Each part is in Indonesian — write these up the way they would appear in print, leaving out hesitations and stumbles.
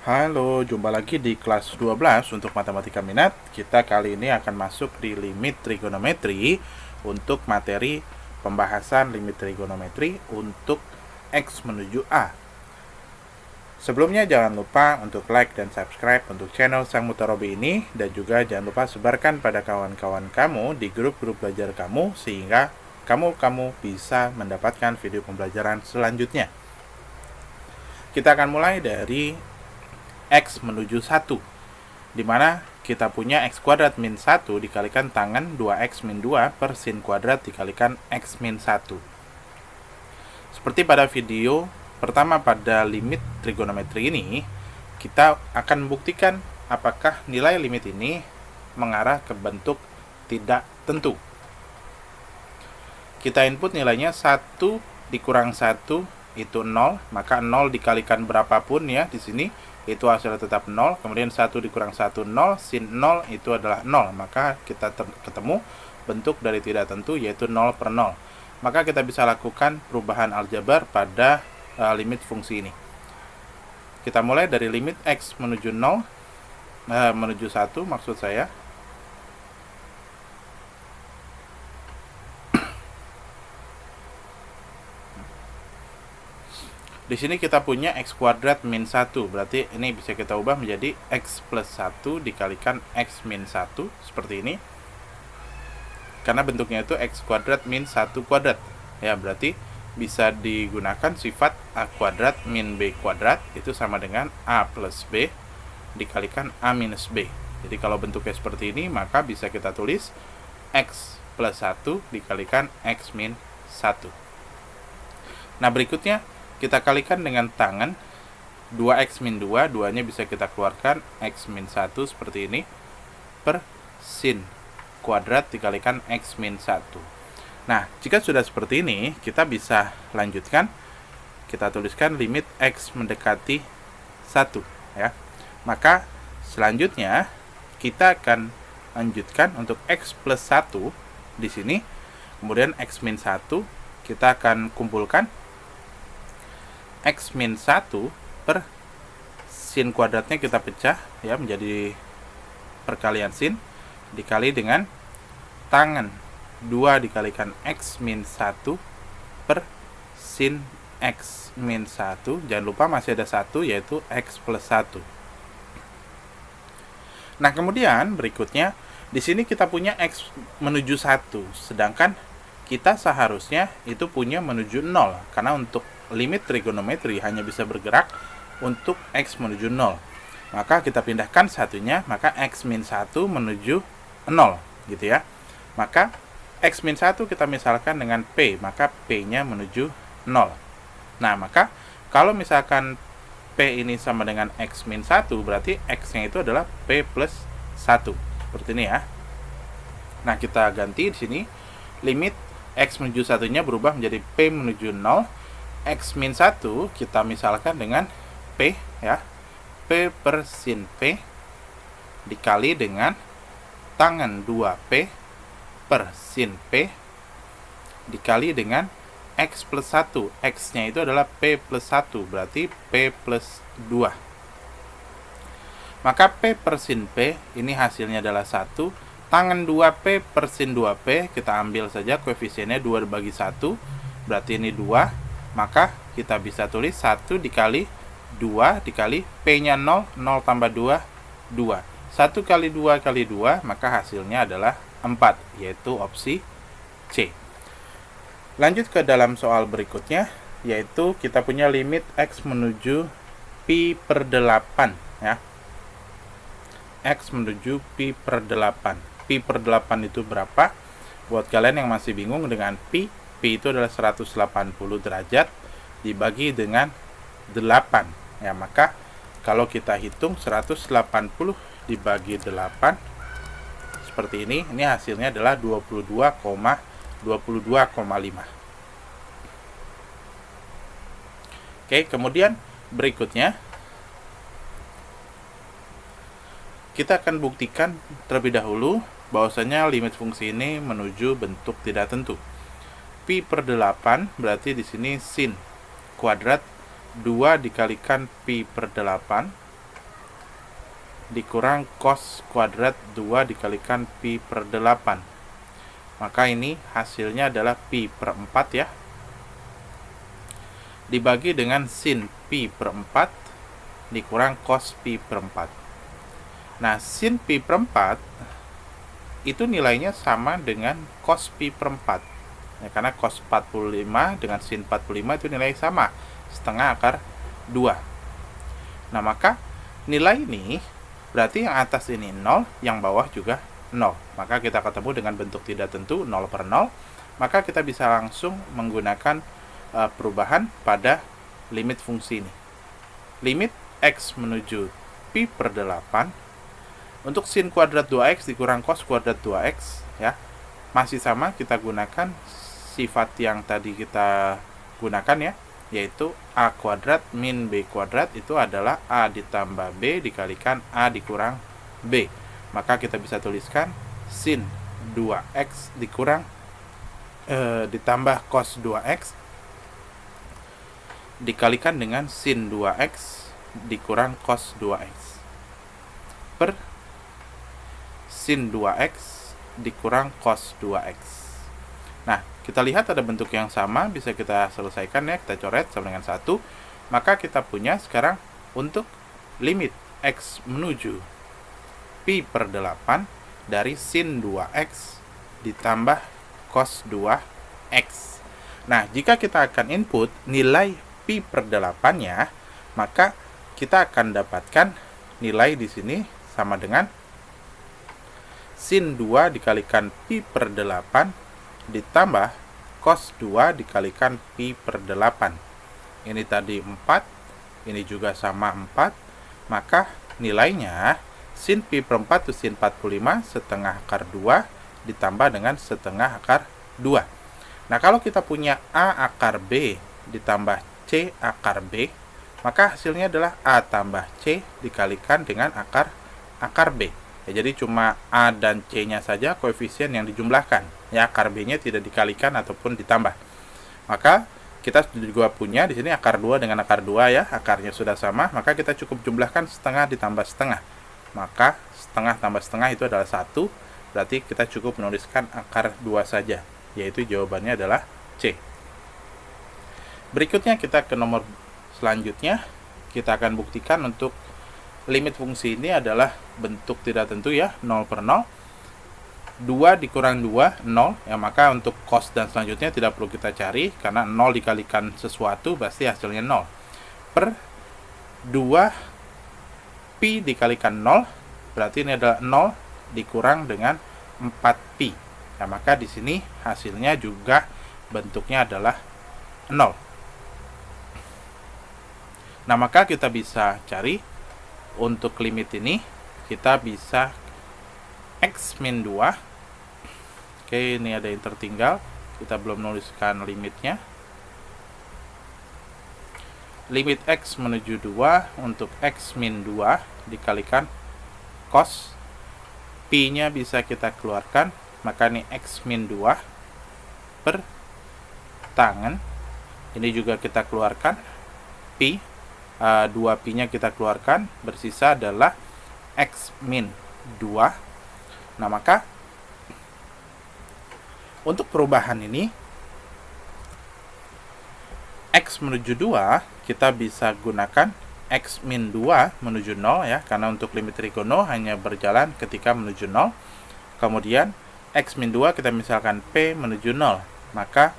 Halo, jumpa lagi di kelas 12 untuk matematika minat. Kita kali ini akan masuk di limit trigonometri untuk materi pembahasan limit trigonometri untuk X menuju A. Sebelumnya jangan lupa untuk like dan subscribe untuk channel Sang Mutarobi ini, dan juga jangan lupa sebarkan pada kawan-kawan kamu di grup-grup belajar kamu sehingga kamu bisa mendapatkan video pembelajaran selanjutnya. Kita akan mulai dari X menuju 1, dimana kita punya X kuadrat min 1 dikalikan tangan 2X min 2 per sin kuadrat dikalikan X min 1. Seperti pada video pertama pada limit trigonometri ini, kita akan membuktikan apakah nilai limit ini mengarah ke bentuk tidak tentu. Kita input nilainya 1 dikurang 1 itu 0, maka 0 dikalikan berapapun ya di sini itu hasilnya tetap 0. Kemudian 1 dikurang 1 0, sin 0 itu adalah 0, maka kita ketemu bentuk dari tidak tentu yaitu 0 per 0. Maka kita bisa lakukan perubahan aljabar pada limit fungsi ini. Kita mulai dari limit X menuju 0 menuju 1 maksud saya. Di sini kita punya X kuadrat min 1, berarti ini bisa kita ubah menjadi X plus 1 dikalikan X min 1, seperti ini. Karena bentuknya itu X kuadrat min 1 kuadrat. Ya, berarti bisa digunakan sifat A kuadrat min B kuadrat, itu sama dengan A plus B dikalikan A minus B. Jadi kalau bentuknya seperti ini, maka bisa kita tulis X plus 1 dikalikan X min 1. Nah, berikutnya kita kalikan dengan tangan 2x min 2, 2-nya bisa kita keluarkan, x min 1 seperti ini, per sin kuadrat dikalikan x min 1. Nah, jika sudah seperti ini, kita bisa lanjutkan. Kita tuliskan limit x mendekati 1 ya. Maka selanjutnya kita akan lanjutkan untuk x plus 1 di sini. Kemudian x min 1 kita akan kumpulkan X min 1 per sin kuadratnya kita pecah ya menjadi perkalian sin dikali dengan tangan 2 dikalikan X min 1 per sin X min 1. Jangan lupa masih ada 1 yaitu X plus 1. Nah, kemudian berikutnya di sini kita punya X menuju 1, sedangkan kita seharusnya itu punya menuju 0, karena untuk limit trigonometri hanya bisa bergerak untuk X menuju 0. Maka kita pindahkan satunya, maka X min 1 menuju 0 gitu ya. Maka X min 1 kita misalkan dengan P, maka P-nya menuju 0. Nah, maka kalau misalkan P ini sama dengan X min 1, berarti X-nya itu adalah P plus 1. Seperti ini ya. Nah, kita ganti di sini limit X menuju 1-nya berubah menjadi P menuju 0. X min 1 kita misalkan dengan P ya, P per sin P dikali dengan tangan 2P per sin P dikali dengan X plus 1. X-nya itu adalah P plus 1, berarti P plus 2. Maka P per sin P ini hasilnya adalah 1. Tangan 2P per sin 2P kita ambil saja koefisiennya 2 dibagi 1, berarti ini 2. Maka kita bisa tulis 1 dikali 2 dikali P-nya 0, 0 tambah 2, 2. 1 kali 2 kali 2, maka hasilnya adalah 4, yaitu opsi C. Lanjut ke dalam soal berikutnya, yaitu kita punya limit X menuju pi per 8 ya. X menuju pi per 8. Pi per 8 itu berapa? Buat kalian yang masih bingung dengan pi itu adalah 180 derajat dibagi dengan 8 ya, maka kalau kita hitung 180 dibagi 8 seperti ini hasilnya adalah 22,5. Oke, kemudian berikutnya kita akan buktikan terlebih dahulu bahwasanya limit fungsi ini menuju bentuk tidak tentu. Pi per 8 berarti di sini sin kuadrat 2 dikalikan pi per 8 dikurang cos kuadrat 2 dikalikan pi per 8. Maka ini hasilnya adalah pi per 4 ya. Dibagi dengan sin pi per 4 dikurang cos pi per 4. Nah, sin pi per 4 itu nilainya sama dengan cos pi per 4. Ya, karena cos 45 dengan sin 45 itu nilai sama, setengah akar 2. Nah, maka nilai ini berarti yang atas ini 0, yang bawah juga 0. Maka kita ketemu dengan bentuk tidak tentu 0 per 0. Maka kita bisa langsung menggunakan perubahan pada limit fungsi ini. Limit x menuju pi per 8 untuk sin kuadrat 2x dikurang cos kuadrat 2x ya. Masih sama, kita gunakan sifat yang tadi kita gunakan ya, yaitu a kuadrat min b kuadrat itu adalah a ditambah b dikalikan a dikurang b. Maka kita bisa tuliskan sin 2x dikurang ditambah cos 2x dikalikan dengan sin 2x dikurang cos 2x per sin 2x dikurang cos 2x. Nah, kita lihat ada bentuk yang sama, bisa kita selesaikan ya, kita coret sama dengan 1. Maka kita punya sekarang untuk limit x menuju pi per 8 dari sin 2x ditambah cos 2x. Nah, jika kita akan input nilai pi per 8-nya, maka kita akan dapatkan nilai di sini sama dengan sin 2 dikalikan pi per 8 ditambah cos 2 dikalikan pi per 8. Ini tadi 4, ini juga sama 4, maka nilainya sin pi per 4 itu sin 45 setengah akar 2 ditambah dengan setengah akar 2. Nah, kalau kita punya a akar b ditambah c akar b, maka hasilnya adalah a tambah c dikalikan dengan akar b. Ya, jadi cuma a dan c-nya saja koefisien yang dijumlahkan. Ya, akar b-nya tidak dikalikan ataupun ditambah. Maka kita juga punya di sini akar 2 dengan akar 2 ya, akarnya sudah sama, maka kita cukup jumlahkan setengah ditambah setengah. Maka setengah tambah setengah itu adalah 1, berarti kita cukup menuliskan akar 2 saja, yaitu jawabannya adalah C. Berikutnya kita ke nomor selanjutnya, kita akan buktikan untuk limit fungsi ini adalah bentuk tidak tentu ya, 0 per 0. 2 dikurang 2, 0. Ya, maka untuk cos dan selanjutnya tidak perlu kita cari, karena 0 dikalikan sesuatu pasti hasilnya 0. Per 2 pi dikalikan 0, berarti ini adalah 0 dikurang dengan 4 pi. Ya, maka di sini hasilnya juga bentuknya adalah 0. Nah, maka kita bisa cari untuk limit ini, kita bisa x min 2. Oke, ini ada yang tertinggal, kita belum menuliskan limitnya. Limit x menuju 2 untuk x min 2 dikalikan cos, pi-nya bisa kita keluarkan, maka ini x min 2 per tangen, ini juga kita keluarkan, pi, 2 pi-nya kita keluarkan, bersisa adalah x min 2. Nah, maka untuk perubahan ini x menuju 2 kita bisa gunakan x min 2 menuju 0 ya, karena untuk limit trigono hanya berjalan ketika menuju 0. Kemudian x min 2 kita misalkan p menuju 0, maka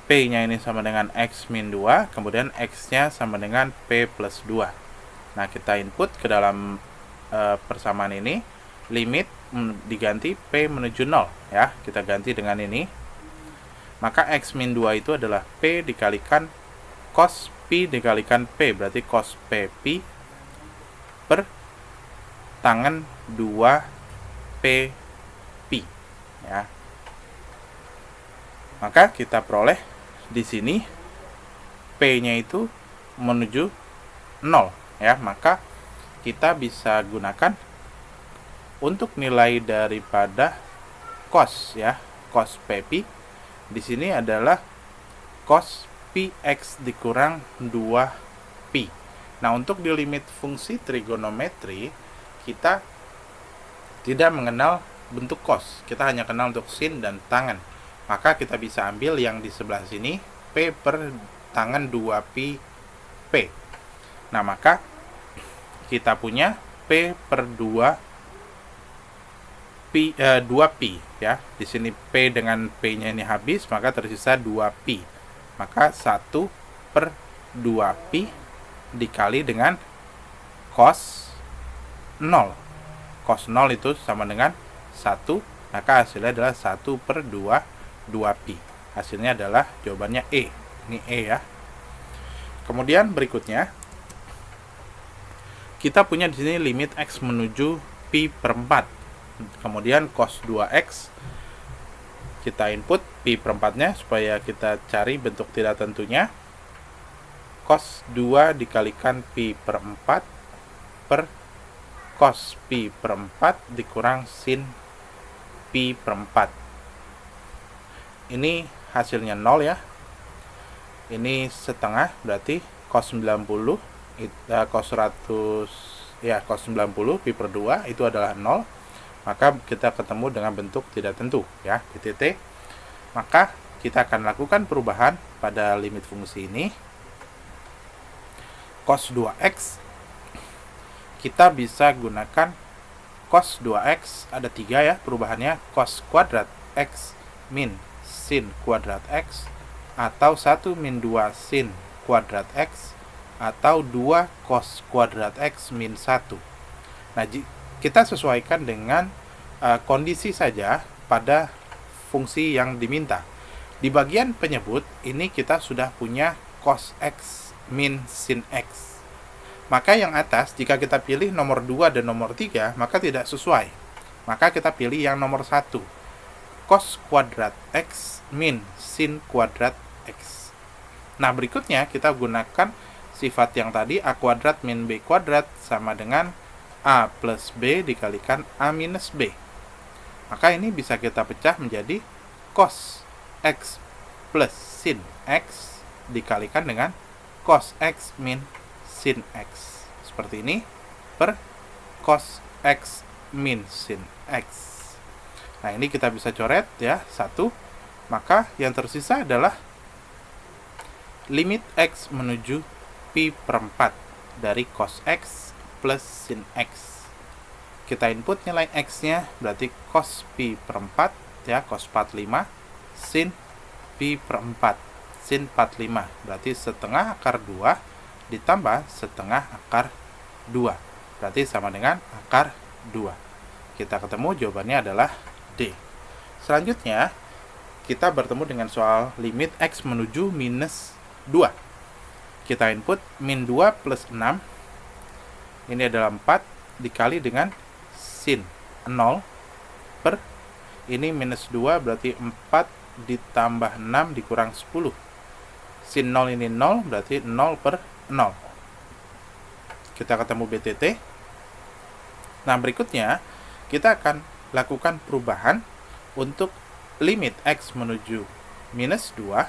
p-nya ini sama dengan x min 2, kemudian x-nya sama dengan p plus 2. Nah, kita input ke dalam persamaan ini, limit diganti p menuju 0 ya, kita ganti dengan ini. Maka x min 2 itu adalah p dikalikan cos pi dikalikan p, berarti cos p pi per tangen 2 p pi ya. Maka kita peroleh di sini p-nya itu menuju 0 ya, maka kita bisa gunakan untuk nilai daripada cos ya, cos p pi di sini adalah cos pi x dikurang 2 pi. Nah, untuk di limit fungsi trigonometri kita tidak mengenal bentuk cos, kita hanya kenal untuk sin dan tangan. Maka kita bisa ambil yang di sebelah sini, P per tangan 2pi P. Nah, maka kita punya P per 2pi ya. Di sini P dengan P-nya ini habis, maka tersisa 2pi. Maka 1 per 2pi dikali dengan cos 0. Cos 0 itu sama dengan 1, maka hasilnya adalah 1 per 2pi. Hasilnya adalah jawabannya E. Ini E ya. Kemudian berikutnya, kita punya di sini limit X menuju pi per 4. Kemudian cos 2X, kita input pi per 4-nya supaya kita cari bentuk tidak tentunya. Cos 2 dikalikan pi per 4 per cos pi per 4 dikurang sin pi per 4. Ini hasilnya 0 ya. Ini setengah, berarti cos 90 cos 100 ya, cos 90 pi per 2 itu adalah 0. Maka kita ketemu dengan bentuk tidak tentu ya, titik. Maka kita akan lakukan perubahan pada limit fungsi ini. Cos 2x kita bisa gunakan cos 2x, ada 3 ya perubahannya, cos kuadrat x min sin kuadrat x, atau 1 min 2 sin kuadrat x, atau 2 cos kuadrat x min 1. Nah, kita sesuaikan dengan kondisi saja pada fungsi yang diminta. Di bagian penyebut, ini kita sudah punya cos x min sin x. Maka yang atas, jika kita pilih nomor 2 dan nomor 3, maka tidak sesuai. Maka kita pilih yang nomor 1. Cos kuadrat X min sin kuadrat X. Nah, berikutnya kita gunakan sifat yang tadi, A kuadrat min B kuadrat sama dengan A plus B dikalikan A minus B. Maka ini bisa kita pecah menjadi cos X plus sin X dikalikan dengan cos X min sin X, seperti ini, per cos X min sin X. Nah, ini kita bisa coret ya, 1. Maka yang tersisa adalah limit X menuju pi per 4 dari cos X plus sin X. Kita input nilai X-nya, berarti cos pi per 4 ya, cos 45 sin pi per 4 sin 45, berarti setengah akar 2 ditambah setengah akar 2, berarti sama dengan akar 2. Kita ketemu jawabannya adalah D. Selanjutnya, kita bertemu dengan soal limit X menuju minus 2. Kita input min 2 plus 6, ini adalah 4, dikali dengan sin 0 per, ini minus 2, berarti 4 ditambah 6 dikurang 10. Sin 0 ini 0, berarti 0 per 0. Kita ketemu BTT. Nah, berikutnya kita akan lakukan perubahan untuk limit X menuju minus 2.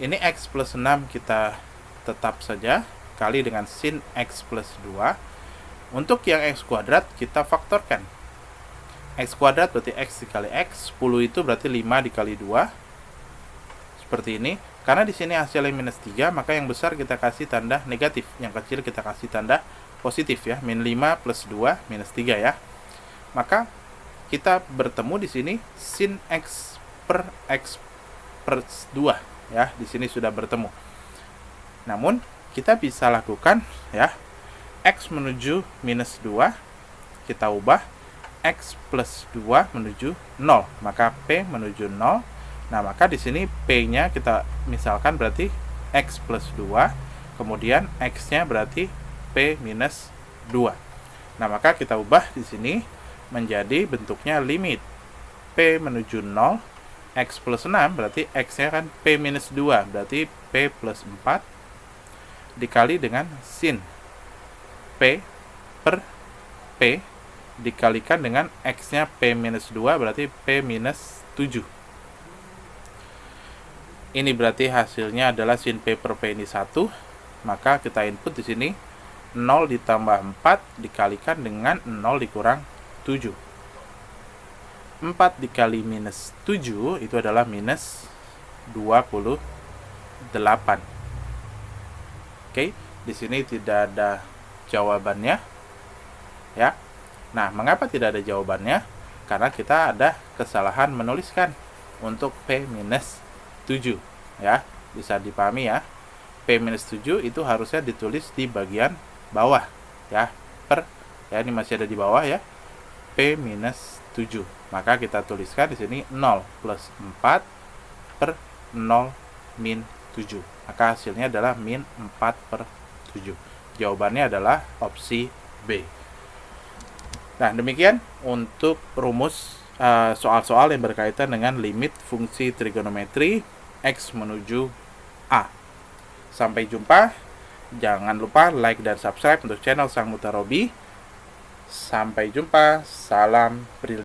Ini X plus 6 kita tetap saja, kali dengan sin X plus 2. Untuk yang X kuadrat kita faktorkan. X kuadrat berarti X dikali X, 10 itu berarti 5 dikali 2. Seperti ini. Karena di sini hasilnya minus 3, maka yang besar kita kasih tanda negatif, yang kecil kita kasih tanda positif ya, min 5 plus 2 minus 3 ya. Maka kita bertemu di sini sin X per 2 ya, di sini sudah bertemu. Namun kita bisa lakukan ya, X menuju minus 2 kita ubah X plus 2 menuju 0, maka P menuju 0. Nah, maka di sini P-nya kita misalkan berarti X plus 2, kemudian X-nya berarti P minus 2. Nah, maka kita ubah di sini menjadi bentuknya limit P menuju 0, X plus 6, berarti X-nya kan P minus 2, berarti P plus 4, dikali dengan sin P per P, dikalikan dengan X-nya P minus 2, berarti P minus 7. Ini berarti hasilnya adalah sin P per P ini 1, maka kita input di sini 0 ditambah 4 dikalikan dengan 0 dikurang 7. 4 dikali minus 7 itu adalah minus 28. Oke, di sini tidak ada jawabannya ya. Nah, mengapa tidak ada jawabannya? Karena kita ada kesalahan menuliskan untuk P minus 7 ya. Bisa dipahami ya. P minus 7 itu harusnya ditulis di bagian bawah ya. Ya ini masih ada di bawah ya. P minus 7. Maka kita tuliskan di sini 0 plus 4 per 0 min 7. Maka hasilnya adalah min 4 per 7. Jawabannya adalah opsi B. Nah, demikian untuk rumus soal-soal yang berkaitan dengan limit fungsi trigonometri X menuju A. Sampai jumpa. Jangan lupa like dan subscribe untuk channel Sang Mutarobi. Sampai jumpa. Salam brilian.